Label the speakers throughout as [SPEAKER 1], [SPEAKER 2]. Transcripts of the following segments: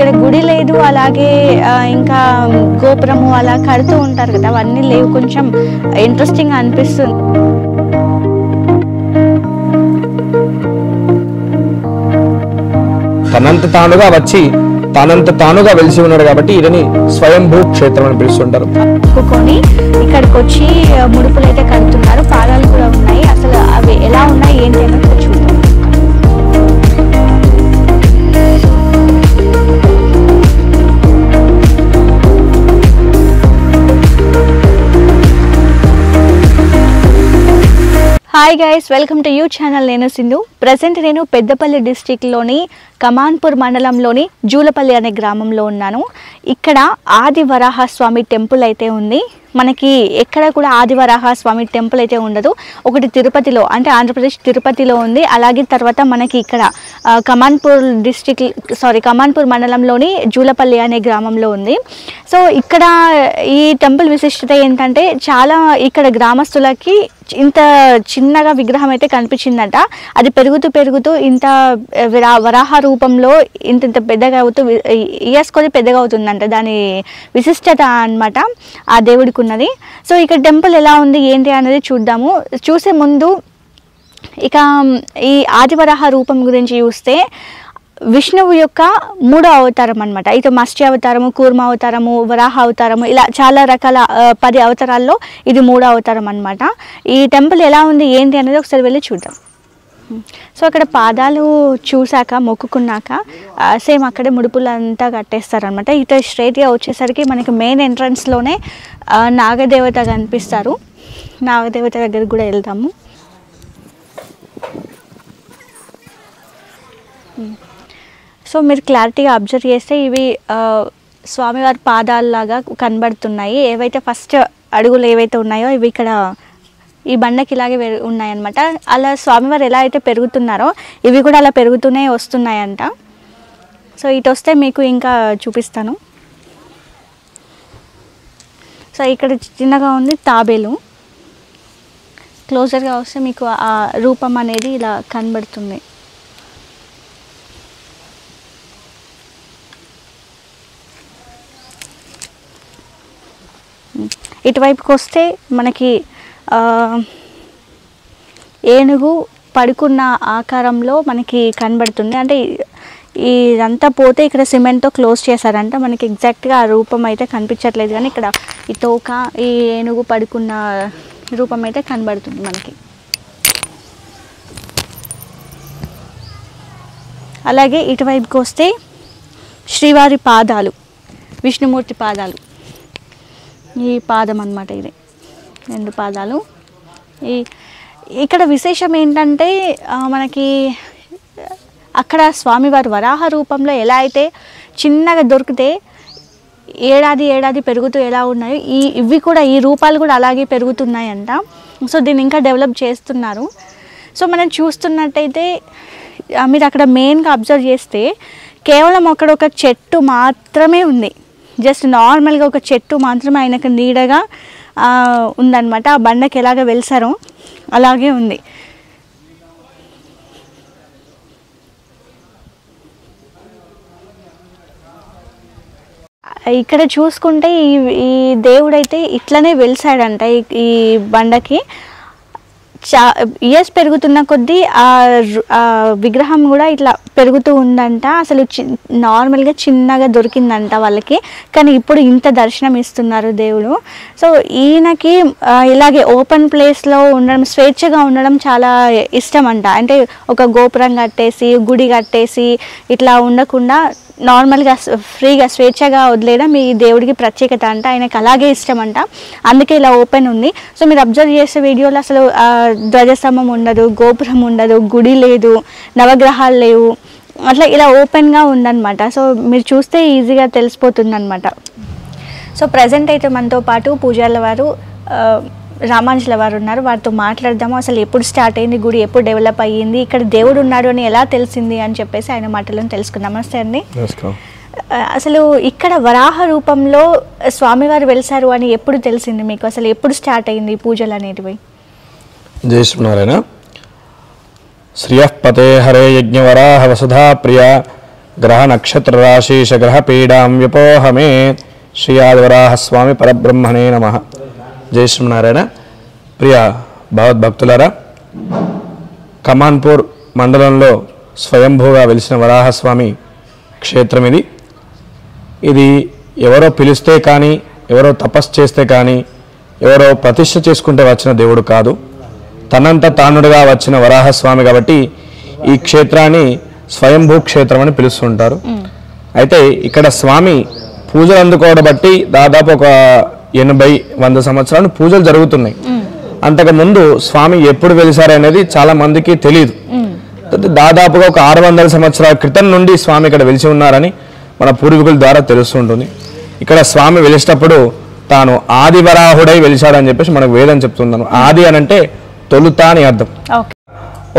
[SPEAKER 1] ఇక్కడ గుడి లేదు, అలాగే ఇంకా గోపురము అలా కడుతూ ఉంటారు కదా, అవన్నీ లేవు. కొంచెం ఇంట్రెస్టింగ్ అనిపిస్తుంది.
[SPEAKER 2] తనంత తానుగా వెలిసి ఉన్నాడు కాబట్టి ఇదని స్వయంభూ క్షేత్రం అని పిలుస్తుంటారు.
[SPEAKER 1] ఇక్కడికి వచ్చి ముడుపులు అయితే కడుతున్నారు, పాదాలు కూడా ఉన్నాయి. అసలు అవి ఎలా ఉన్నాయి ఏంటి అనేది చూద్దాం. Hi guys, welcome to you channel. నేను సింధు. ప్రజెంట్ నేను పెద్దపల్లి డిస్టిక్లోని కమాన్పూర్ మండలంలోని జూలపల్లి అనే గ్రామంలో ఉన్నాను. ఇక్కడ ఆదివరాహ స్వామి టెంపుల్ అయితే ఉంది. మనకి ఎక్కడ కూడా ఆదివరాహ స్వామి టెంపుల్ అయితే ఉండదు. ఒకటి తిరుపతిలో, అంటే ఆంధ్రప్రదేశ్ తిరుపతిలో ఉంది. అలాగే తర్వాత మనకి ఇక్కడ కమాన్పూర్ మండలంలోని జూలపల్లి అనే గ్రామంలో ఉంది. సో ఇక్కడ ఈ టెంపుల్ విశిష్టత ఏంటంటే, చాలా ఇక్కడ గ్రామస్తులకి ఇంత చిన్నగా విగ్రహం అయితే కనిపించిందట. అది పెరుగుతూ ఇంత వరాహ రూపంలో ఇంత పెద్దగా అవుతూ ఇయర్స్ కొద్ది పెద్దగా అవుతుందంట. దాని విశిష్టత అన్నమాట ఆ దేవుడికి ఉన్నది. సో ఇక్కడ టెంపుల్ ఎలా ఉంది ఏంటి అనేది చూద్దాము. చూసే ముందు ఇక ఈ ఆదివరాహ రూపం గురించి చూస్తే, విష్ణువు యొక్క 3వ అవతారం అనమాట. అయితే మత్స్య అవతారము, కూర్మ అవతారము, వరాహ అవతారము, ఇలా చాలా రకాల 10 అవతారాల్లో ఇది 3వ అవతారం అనమాట. ఈ టెంపుల్ ఎలా ఉంది ఏంటి అనేది ఒకసారి వెళ్ళి చూద్దాం. సో అక్కడ పాదాలు చూసాక, మొక్కుకున్నాక సేమ్ అక్కడే ముడుపులంతా కట్టేస్తారనమాట. ఇటు స్ట్రైట్గా వచ్చేసరికి మనకి మెయిన్ ఎంట్రన్స్లోనే నాగదేవత కనిపిస్తారు. నాగదేవత దగ్గర కూడా వెళ్తాము. సో మీరు క్లారిటీగా అబ్జర్వ్ చేస్తే ఇవి స్వామివారి పాదాలలాగా కనబడుతున్నాయి. ఏవైతే ఫస్ట్ అడుగులు ఏవైతే ఉన్నాయో ఇవి ఇక్కడ ఈ బండకి ఇలాగే ఉన్నాయన్నమాట. అలా స్వామివారు ఎలా అయితే పెరుగుతున్నారో ఇవి కూడా అలా పెరుగుతూనే వస్తున్నాయంట. సో ఇటు వస్తే మీకు ఇంకా చూపిస్తాను. సో ఇక్కడ చిన్నగా ఉంది తాబేలు. క్లోజర్గా వస్తే మీకు ఆ రూపం అనేది ఇలా కనబడుతుంది. ఇటువైపుకి వస్తే మనకి ఏనుగు పడుకున్న ఆకారంలో మనకి కనబడుతుంది. అంటే ఇదంతా పోతే ఇక్కడ సిమెంట్తో క్లోజ్ చేశారంట. మనకి ఎగ్జాక్ట్గా ఆ రూపం అయితే కనిపించట్లేదు, కానీ ఇక్కడ ఈ తోక, ఈ ఏనుగు పడుకున్న రూపం అయితే కనబడుతుంది మనకి. అలాగే ఇటువైపుకి వస్తే శ్రీవారి పాదాలు, విష్ణుమూర్తి పాదాలు, ఈ పాదం అన్నమాట. ఇది 2 పాదాలు. ఇక్కడ విశేషం ఏంటంటే, మనకి అక్కడ స్వామివారి వరాహ రూపంలో ఎలా అయితే చిన్నగా దొరికితే ఏడాది పెరుగుతూ ఎలా ఉన్నాయో ఇవి కూడా, ఈ రూపాలు కూడా అలాగే పెరుగుతున్నాయంట. సో దీన్ని ఇంకా డెవలప్ చేస్తున్నారు. సో మనం చూస్తున్నట్టయితే మీరు అక్కడ మెయిన్గా అబ్జర్వ్ చేస్తే కేవలం అక్కడ ఒక చెట్టు మాత్రమే ఉంది. జస్ట్ నార్మల్గా ఒక చెట్టు మాత్రమే ఆయనకు నీడగా ఉందన్నమాట. ఆ బండకి ఎలాగ వెలిసారో అలాగే ఉంది. ఇక్కడ చూసుకుంటే ఈ దేవుడైతే ఇట్లనే వెలిసాడంట. ఈ బండకి ఇయర్స్ పెరుగుతున్న కొద్దీ ఆ విగ్రహం కూడా ఇట్లా పెరుగుతూ ఉందంట. అసలు నార్మల్గా చిన్నగా దొరికిందంట వాళ్ళకి, కానీ ఇప్పుడు ఇంత దర్శనం ఇస్తున్నారు దేవుడు. సో ఈయనకి ఇలాగే ఓపెన్ ప్లేస్లో ఉండడం, స్వేచ్ఛగా ఉండడం చాలా ఇష్టం అంట. అంటే ఒక గోపురం కట్టేసి, గుడి కట్టేసి ఇట్లా ఉండకుండా నార్మల్గా ఫ్రీగా స్వేచ్ఛగా వదిలేయడం ఈ దేవుడికి ప్రత్యేకత అంట. ఆయనకు అలాగే ఇష్టం అంట, అందుకే ఇలా ఓపెన్ ఉంది. సో మీరు అబ్జర్వ్ చేసే వీడియోలో అసలు ధ్వజస్తంభం ఉండదు, గోపురం ఉండదు, గుడి లేదు, నవగ్రహాలు లేవు, అట్లా ఇలా ఓపెన్గా ఉందన్నమాట. సో మీరు చూస్తే ఈజీగా తెలిసిపోతుంది అనమాట. సో ప్రజెంట్ అయితే మనతో పాటు పూజార్ల వారు, రామాంజుల వారు ఉన్నారు. వారితో మాట్లాడదాము. అసలు ఎప్పుడు స్టార్ట్ అయింది గుడి, ఎప్పుడు డెవలప్ అయ్యింది, ఇక్కడ దేవుడు ఉన్నాడు అని ఎలా తెలిసింది అని చెప్పేసి ఆయన మాటలను తెలుసుకుందాం. నమస్తే అండి. అసలు ఇక్కడ వరాహ రూపంలో స్వామివారు వెలిసారు అని ఎప్పుడు తెలిసింది మీకు? అసలు ఎప్పుడు స్టార్ట్ అయింది పూజలు అనేటివి?
[SPEAKER 2] జై శ్రీనారాయణ. శ్రియః పతే హరే యజ్ఞవరాహ వసుధా ప్రియ గ్రహ నక్షత్ర రాశేష గ్రహ పీడాం వ్యపోహమే శ్రీయాదివరాహ స్వామి పరబ్రహ్మణే నమః. జై శ్రీమన్నారాయణ. ప్రియ భగవద్భక్తులారా, కమాన్పూర్ మండలంలో స్వయంభూగా వెలిసిన వరాహస్వామి క్షేత్రం ఇది. ఇది ఎవరో పిలిస్తే కానీ, ఎవరో తపస్సు చేస్తే కానీ, ఎవరో ప్రతిష్ఠ చేసుకుంటే వచ్చిన దేవుడు కాదు, తనంత తానుడుగా వచ్చిన వరాహస్వామి. కాబట్టి ఈ క్షేత్రాన్ని స్వయంభూ క్షేత్రం అని పిలుస్తుంటారు. అయితే ఇక్కడ స్వామి పూజలు అందుకోవడం బట్టి దాదాపు ఒక 80-100 సంవత్సరాలు పూజలు జరుగుతున్నాయి. అంతకుముందు స్వామి ఎప్పుడు వెలిసారనేది చాలా మందికి తెలియదు. దాదాపుగా ఒక 600 సంవత్సరాల క్రితం నుండి స్వామి ఇక్కడ వెలిసి ఉన్నారని మన పూర్వీకుల ద్వారా తెలుస్తుంటుంది. ఇక్కడ స్వామి వెలిసేటప్పుడు తాను ఆదివరాహుడై వెలిశాడని చెప్పేసి మనకు వేదం చెప్తున్నాను. ఆది అని అంటే తొలుత అని అర్థం.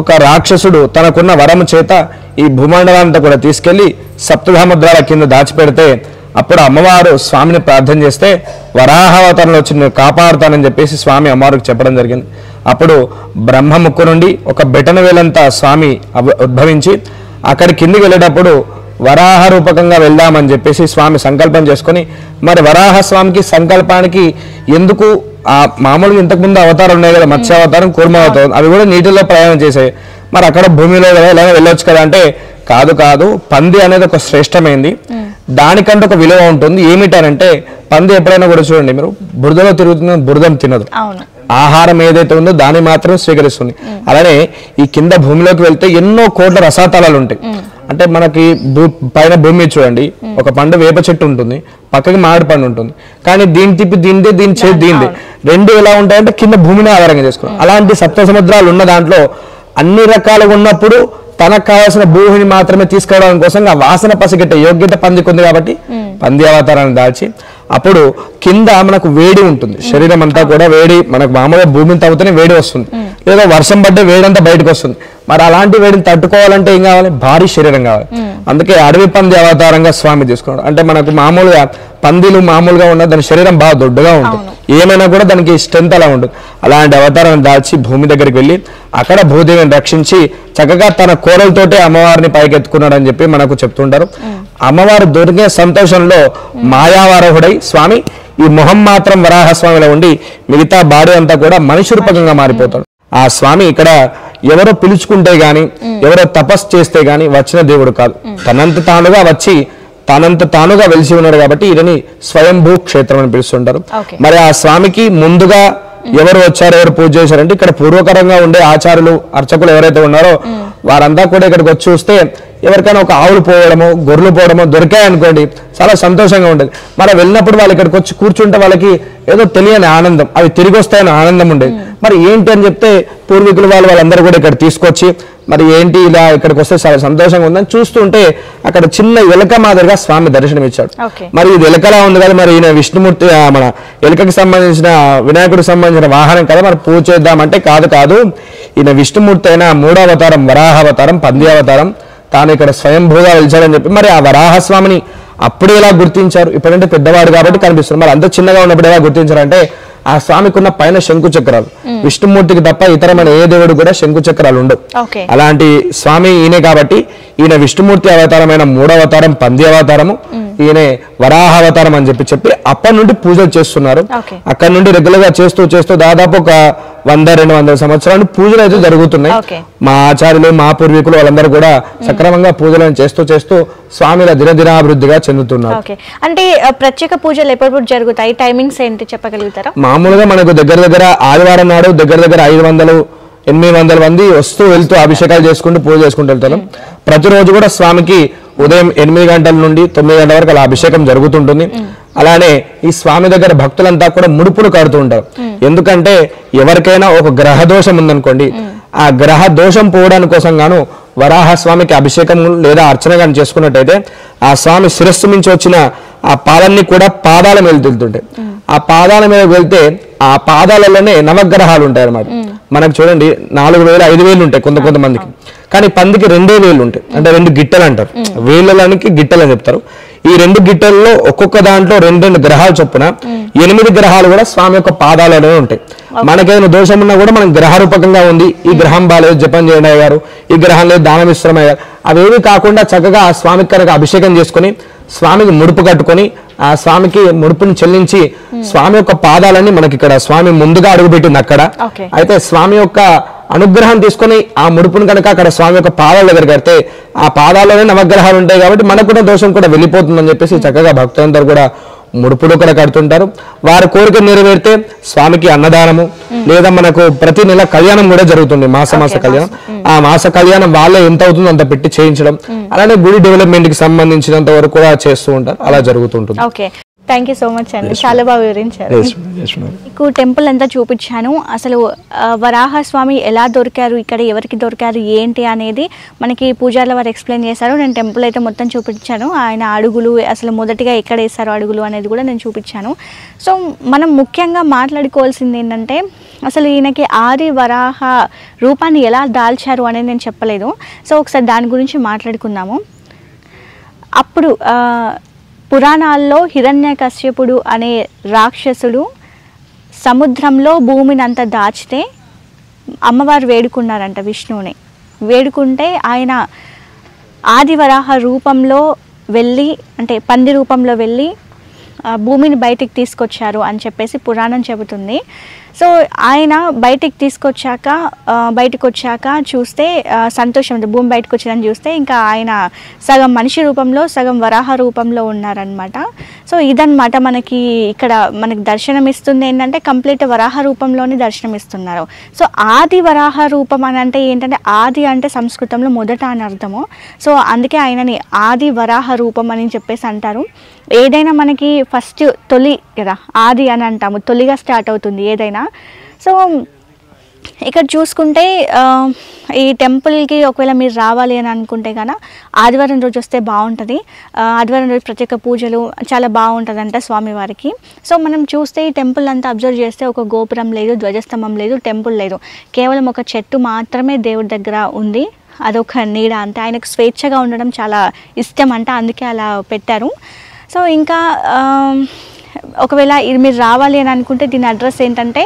[SPEAKER 2] ఒక రాక్షసుడు తనకున్న వరము చేత ఈ భూమండలాంతా కూడా తీసుకెళ్లి సప్తధాముద్రాల కింద దాచిపెడితే అప్పుడు అమ్మవారు స్వామిని ప్రార్థన చేస్తే వరాహావతారంలో వచ్చి నేను కాపాడుతానని చెప్పేసి స్వామి అమ్మవారికి చెప్పడం జరిగింది. అప్పుడు బ్రహ్మ ముక్కు నుండి ఒక బెటన వేలంతా స్వామి ఉద్భవించి అక్కడి కిందికి వెళ్ళేటప్పుడు వరాహ రూపకంగా వెళ్దామని చెప్పేసి స్వామి సంకల్పం చేసుకొని, మరి వరాహ స్వామికి సంకల్పానికి ఎందుకు ఆ మామూలుగా ఇంతకుముందు అవతారం ఉన్నాయి కదా, మత్స్యావతారం, కూర్మావతారం, అవి కూడా నీటిలో ప్రయాణం చేసాయి. మరి అక్కడ భూమిలో కదా ఇలా వెళ్ళొచ్చు కదా అంటే కాదు, పంది అనేది ఒక శ్రేష్టమైంది, దానికంటే ఒక విలువ ఉంటుంది. ఏమిటనంటే పంది ఎప్పుడైనా కూడా చూడండి, మీరు బురదలో తిరుగుతున్న బురదం తినదు, ఆహారం ఏదైతే ఉందో దాన్ని మాత్రమే స్వీకరిస్తుంది. అలానే ఈ కింద భూమిలోకి వెళ్తే ఎన్నో కోట్ల రసాతలాలు ఉంటాయి. అంటే మనకి పైన భూమి చూడండి, ఒక పండు వేప చెట్టు ఉంటుంది, పక్కకి మామిడి పండు ఉంటుంది, కానీ దీని తిప్పి దీనిదే, దీని చేతి దీనిదే, రెండు ఎలా ఉంటాయంటే కింద భూమిని ఆధారంగా చేసుకున్నాం. అలాంటి సప్త సముద్రాలు ఉన్న దాంట్లో అన్ని రకాలుగా ఉన్నప్పుడు తనకు కావాల్సిన భూమిని మాత్రమే తీసుకురావడం కోసం ఆ వాసన పసిగట్టే యోగ్యత పందికి ఉంది. కాబట్టి పంది అవతారాన్ని దాల్చి అప్పుడు కింద మనకు వేడి ఉంటుంది, శరీరం అంతా కూడా వేడి, మనకు మామూలుగా భూమిని తవ్వుతూనే వేడి వస్తుంది, లేదా వర్షం పడ్డే వేడంతా బయటకు వస్తుంది. మరి అలాంటి వేడిని తట్టుకోవాలంటే ఏం కావాలి? భారీ శరీరం కావాలి. అందుకే అడవి పంది అవతారంగా స్వామి తీసుకున్నాడు. అంటే మనకు మామూలుగా పందిలు మామూలుగా ఉన్న దాని శరీరం బాగా దొడ్డుగా ఉంటుంది, ఏమైనా కూడా దానికి స్ట్రెంత్ అలా ఉంటుంది. అలాంటి అవతారాన్ని దాల్చి భూమి దగ్గరికి వెళ్ళి అక్కడ భూదేవిని రక్షించి చక్కగా తన కోరలతోటే అమ్మవారిని పైకెత్తుకున్నాడు అని చెప్పి మనకు చెప్తుంటారు. అమ్మవారు దొరికే సంతోషంలో మాయావరహుడై స్వామి ఈ మొహం మాత్రం వరాహస్వామిలో ఉండి మిగతా బాడీ అంతా కూడా మనిషి రూపకంగా మారిపోతాడు. ఆ స్వామి ఇక్కడ ఎవరో పిలుచుకుంటే గాని, ఎవరో తపస్సు చేస్తే గాని వచ్చిన దేవుడు కాదు, తనంత తానుగా వచ్చి తనంత తానుగా వెలిసి ఉన్నాడు. కాబట్టి ఇదని స్వయంభూ క్షేత్రం అని పిలుస్తుంటారు. మరి ఆ స్వామికి ముందుగా ఎవరు వచ్చారు, ఎవరు పూజ చేశారంటే ఇక్కడ పూర్వకరంగా ఉండే ఆచారులు, అర్చకులు ఎవరైతే ఉన్నారో వారంతా కూడా ఇక్కడికి వచ్చి చూస్తే ఎవరికైనా ఒక ఆవులు పోవడమో, గొర్రెలు పోవడమో దొరికాయనుకోండి, చాలా సంతోషంగా ఉండేది. మరి వెళ్ళినప్పుడు వాళ్ళు ఇక్కడికి వచ్చి కూర్చుంటే వాళ్ళకి ఏదో తెలియని ఆనందం, అవి తిరిగి వస్తాయని ఆనందం ఉండేది. మరి ఏంటి అని చెప్తే పూర్వీకులు వాళ్ళందరూ కూడా ఇక్కడ తీసుకొచ్చి మరి ఏంటి ఇలా ఇక్కడికి వస్తే చాలా సంతోషంగా ఉందని చూస్తుంటే అక్కడ చిన్న ఎలక మాదిరిగా స్వామి దర్శనం ఇచ్చాడు. మరి ఇది ఎలకలా ఉంది కదా, మరి ఈయన విష్ణుమూర్తి మన ఎలకకి సంబంధించిన వినాయకుడికి సంబంధించిన వాహనం కదా, మరి పూజ చేద్దామంటే కాదు, ఈయన విష్ణుమూర్తి అయిన 3వ అవతారం వరాహావతారం, పంది అవతారం, తాను ఇక్కడ స్వయంభూగా వెలిచాడని చెప్పి మరి ఆ వరాహస్వామిని అప్పుడు ఎలా గుర్తించారు? ఇప్పుడంటే పెద్దవాడు కాబట్టి కనిపిస్తుంది, మరి అంత చిన్నగా ఉన్నప్పుడు ఎలా గుర్తించారంటే ఆ స్వామికి ఉన్న పైన శంకు చక్రాలు, విష్ణుమూర్తికి తప్ప ఇతరమైన ఏ దేవుడు కూడా శంకు చక్రాలు ఉండవు. అలాంటి స్వామి ఈయనే కాబట్టి ఈయన విష్ణుమూర్తి అవతారమైన 3వ అవతారం పంది అవతారము, ఈయనే వరాహావతారం అని చెప్పి అప్పటి నుండి పూజలు చేస్తున్నారు. అక్కడ నుండి రెగ్యులర్ గా చేస్తూ దాదాపు ఒక 100-200 సంవత్సరాలు పూజలు అయితే జరుగుతున్నాయి. మా ఆచార్యులు, మా పూర్వీకులు వాళ్ళందరూ కూడా సక్రమంగా పూజలను చేస్తూ స్వామిల దినదినాభివృద్ధిగా చెందుతున్నారు.
[SPEAKER 1] అంటే ప్రత్యేక పూజలు ఎప్పుడు జరుగుతాయి, టైమింగ్స్ ఏంటి చెప్పగలుగుతారా?
[SPEAKER 2] మామూలుగా మనకు దగ్గర ఆదివారం నాడు దగ్గర 500-800 మంది వస్తూ వెళ్తూ అభిషేకాలు చేసుకుంటూ పూజ చేసుకుంటూ వెళ్తారు. ప్రతిరోజు కూడా స్వామికి ఉదయం 8 గంటల నుండి 9 గంటల వరకు అలా అభిషేకం జరుగుతుంటుంది. అలానే ఈ స్వామి దగ్గర భక్తులంతా కూడా ముడుపులు కడుతూ ఉంటారు. ఎందుకంటే ఎవరికైనా ఒక గ్రహ దోషం ఉందనుకోండి, ఆ గ్రహ దోషం పోవడానికి కోసం గాను వరాహస్వామికి అభిషేకం లేదా అర్చన కానీ చేసుకున్నట్టయితే ఆ స్వామి శిరస్సు నుంచి వచ్చిన ఆ పాలన్నీ కూడా పాదాల మీద వెళ్తుంటాయి. ఆ పాదాల మీద వెళ్తే ఆ పాదాలలోనే నవగ్రహాలు ఉంటాయి అన్నమాట. మనకు చూడండి 4,000-5,000 ఉంటాయి కొంతమందికి, కానీ పందికి 2 వేలు ఉంటాయి, అంటే 2 గిట్టలు అంటారు. వేళ్ళకి గిట్టలు అని చెప్తారు. ఈ 2 గిట్టల్లో ఒక్కొక్క దాంట్లో 2 గ్రహాలు చొప్పున 8 గ్రహాలు కూడా స్వామి యొక్క పాదాలనే ఉంటాయి. మనకేదైనా దోషం ఉన్నా కూడా మనం గ్రహరూపకంగా ఉంది, ఈ గ్రహం బాలేదు జపం చేయండి అయ్యారు, ఈ గ్రహం లేదు దానం ఇష్టం అయ్యారు, అవేవి కాకుండా చక్కగా ఆ స్వామికి కనుక అభిషేకం చేసుకుని స్వామికి ముడుపు కట్టుకొని ఆ స్వామికి ముడుపుని చెల్లించి స్వామి యొక్క పాదాలన్నీ మనకి ఇక్కడ స్వామి ముందుగా అడుగుపెట్టింది అక్కడ. అయితే స్వామి యొక్క అనుగ్రహం తీసుకొని ఆ ముడుపును కనుక అక్కడ స్వామి యొక్క పాదాల దగ్గర కడితే ఆ పాదాల్లోనే నవగ్రహాలు ఉంటాయి కాబట్టి మనకు కూడా దోషం కూడా వెళ్ళిపోతుందని చెప్పేసి చక్కగా భక్తులందరూ కూడా ముడుపులు కూడా కడుతుంటారు. వారి కోరిక నెరవేరితే స్వామికి అన్నదానము లేదా మనకు ప్రతి నెల కళ్యాణం కూడా జరుగుతుంది, మాస కళ్యాణం. ఆ మాస కళ్యాణం వాళ్ళే ఎంత అవుతుందో అంత పెట్టి చేయించడం, అలానే గుడి డెవలప్మెంట్ కి సంబంధించినంత వరకు కూడా చేస్తూ ఉంటారు, అలా జరుగుతుంటుంది.
[SPEAKER 1] Okay, thank you so much అండి, చాలా బాగా వివరించారు. మీకు టెంపుల్ అంతా చూపించాను. అసలు వరాహస్వామి ఎలా దొరికారు, ఇక్కడ ఎవరికి దొరికారు ఏంటి అనేది మనకి పూజారుల వారు ఎక్స్ప్లెయిన్ చేశారు. నేను టెంపుల్ అయితే మొత్తం చూపించాను. ఆయన అడుగులు అసలు మొదటిగా ఎక్కడ వేశారు అడుగులు అనేది కూడా నేను చూపించాను. సో మనం ముఖ్యంగా మాట్లాడుకోవాల్సింది ఏంటంటే అసలు ఈయనకి ఆది వరాహ రూపాన్ని ఎలా దాల్చారు అనేది నేను చెప్పలేదు. సో ఒకసారి దాని గురించి మాట్లాడుకుందాము. అప్పుడు పురాణాల్లో హిరణ్యకశ్యపుడు అనే రాక్షసుడు సముద్రంలో భూమిని అంతా దాచితే అమ్మవారు వేడుకున్నారంట విష్ణువుని. వేడుకుంటే ఆయన ఆదివరాహ రూపంలో వెళ్ళి, అంటే పంది రూపంలో వెళ్ళి భూమిని బయటికి తీసుకొచ్చారు అని చెప్పేసి పురాణం చెబుతుంది. సో ఆయన బయటికి వచ్చాక చూస్తే సంతోషం, భూమి బయటకు వచ్చిందని చూస్తే ఇంకా ఆయన సగం మనిషి రూపంలో సగం వరాహ రూపంలో ఉన్నారనమాట. సో ఇదన్నమాట మనకి ఇక్కడ మనకి దర్శనం ఇస్తుంది ఏంటంటే కంప్లీట్ వరాహ రూపంలోనే దర్శనం ఇస్తున్నారు. సో ఆది వరాహ రూపం అని అంటే ఏంటంటే ఆది అంటే సంస్కృతంలో మొదట అని అర్థము. సో అందుకే ఆయనని ఆది వరాహ రూపం అని చెప్పేసి అంటారు. ఏదైనా మనకి ఫస్ట్ తొలి కదా ఆది అని అంటాము, తొలిగా స్టార్ట్ అవుతుంది ఏదైనా. సో ఇక్కడ చూసుకుంటే ఈ టెంపుల్కి ఒకవేళ మీరు రావాలి అని అనుకుంటే కనుక ఆదివారం రోజు వస్తే బాగుంటుంది. ఆదివారం రోజు ప్రత్యేక పూజలు చాలా బాగుంటుందంట స్వామివారికి. సో మనం చూస్తే ఈ టెంపుల్ అంతా అబ్జర్వ్ చేస్తే ఒక గోపురం లేదు, ధ్వజస్తంభం లేదు, టెంపుల్ లేదు, కేవలం ఒక చెట్టు మాత్రమే దేవుడి దగ్గర ఉంది, అదొక నీడ అంతే. ఆయనకు స్వేచ్ఛగా ఉండడం చాలా ఇష్టం అంట, అందుకే అలా పెట్టారు. సో ఇంకా ఒకవేళ మీరు రావాలి అని అనుకుంటే దీని అడ్రస్ ఏంటంటే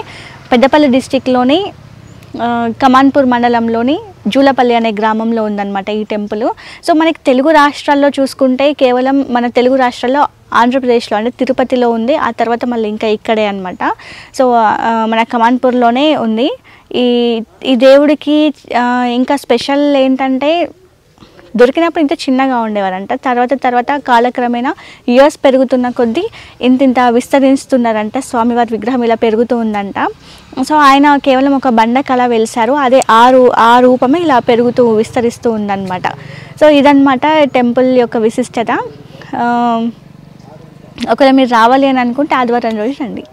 [SPEAKER 1] పెద్దపల్లి డిస్టిక్లోని కమాన్పూర్ మండలంలోని జూలపల్లి అనే గ్రామంలో ఉందన్నమాట ఈ టెంపుల్. సో మనకి తెలుగు రాష్ట్రాల్లో చూసుకుంటే కేవలం మన తెలుగు రాష్ట్రాల్లో ఆంధ్రప్రదేశ్లో అంటే తిరుపతిలో ఉంది, ఆ తర్వాత మళ్ళీ ఇంకా ఇక్కడే అనమాట. సో మన కమాన్పూర్లోనే ఉంది. ఈ దేవుడికి ఇంకా స్పెషల్ ఏంటంటే దొరికినప్పుడు ఇంత చిన్నగా ఉండేవారంట, తర్వాత కాలక్రమేణా ఇయర్స్ పెరుగుతున్న కొద్దీ ఇంత విస్తరిస్తున్నారంట, స్వామివారి విగ్రహం ఇలా పెరుగుతూ ఉందంట. సో ఆయన కేవలం ఒక బండకు అలా వెలిసారు, అదే ఆ రూపమే ఇలా పెరుగుతూ విస్తరిస్తూ ఉందన్నమాట. సో ఇదన్నమాట టెంపుల్ యొక్క విశిష్టత. ఒకవేళ మీరు రావాలి అని అనుకుంటే ఆదివారం రోజు రండి.